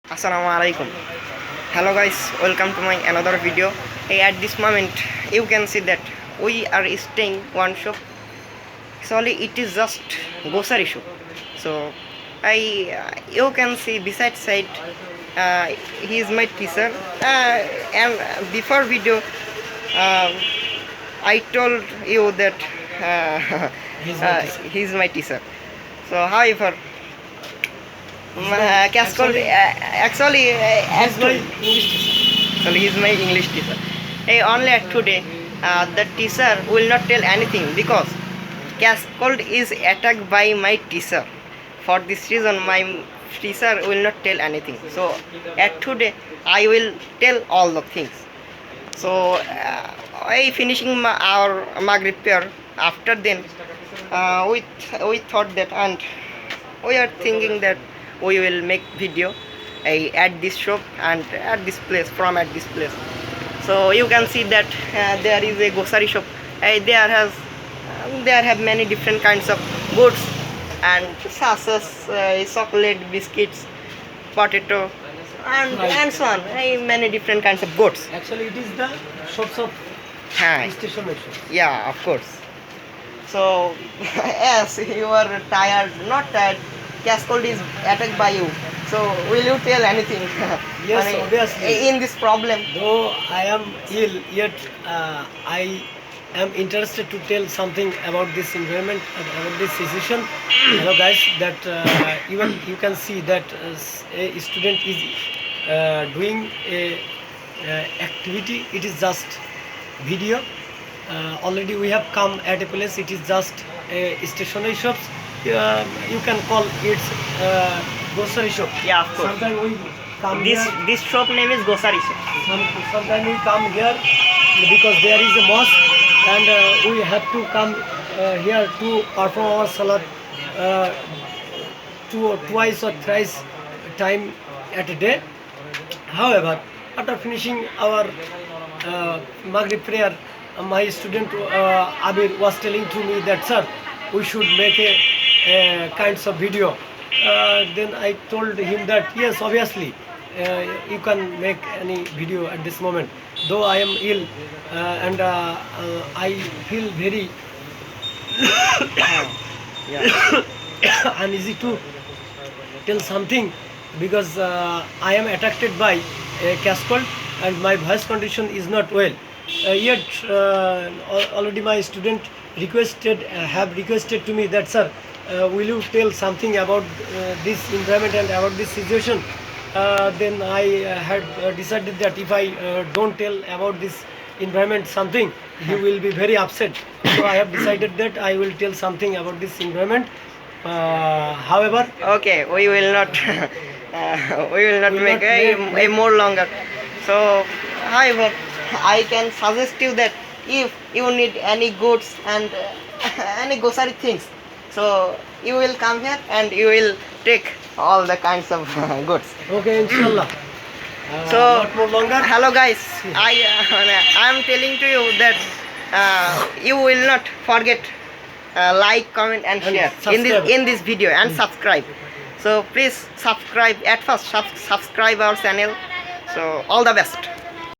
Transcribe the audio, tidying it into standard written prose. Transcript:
Assalamu alaikum. Hello guys, welcome to my another video. Hey, at this moment you can see that we are staying one shop. Actually it is just grocery shop. So I you can see beside side he is my teacher, and before video uh, I told you that he is my teacher. So however actually, he's my English teacher. Hey, only at today, the teacher will not tell anything because Cascold is attacked by my teacher. For this reason, my teacher will not tell anything. So, at today, I will tell all the things. So, I finishing our Maghrib prayer. After then, we thought that, and we are thinking that we will make video at this shop and at this place, from at this place. So you can see that there is a grocery shop. There have many different kinds of goods and sauces, chocolate, biscuits, potato, and so on. Many different kinds of goods. Actually, it is the shops of station shop. Yeah, of course. So yes, you are tired, not tired. Cascold is attacked by you. So will you tell anything? Yes, obviously. In this problem. Though I am ill, yet I am interested to tell something about this environment, about this situation. Hello guys, that even you can see that a student is doing a activity. It is just video. Already we have come at a place. It is just a stationery shops. You can call it grocery shop. Yeah, of course. Sometimes we come This shop name is grocery shop. Sometimes we come here because there is a mosque, and we have to come here to perform our salat twice or thrice time at a day. However, after finishing our Maghrib prayer, my student Abir was telling to me that, sir, we should make a kinds of video. Then I told him that yes, obviously you can make any video at this moment. Though I am ill and I feel very uneasy to tell something because I am attacked by a cascold and my voice condition is not well. Yet already my student have requested to me that, sir, will you tell something about this environment and about this situation? Then I had decided that if I don't tell about this environment something, he will be very upset. So I have decided that I will tell something about this environment. However, okay, we will not make a more longer. So, however, I can suggest you that if you need any goods and any grocery things, so you will come here and you will take all the kinds of goods. okay, inshallah. So Not more longer. hello guys, I am telling to you that you will not forget like, comment and share in this video and subscribe. So please subscribe. At first subscribe our channel. So all the best.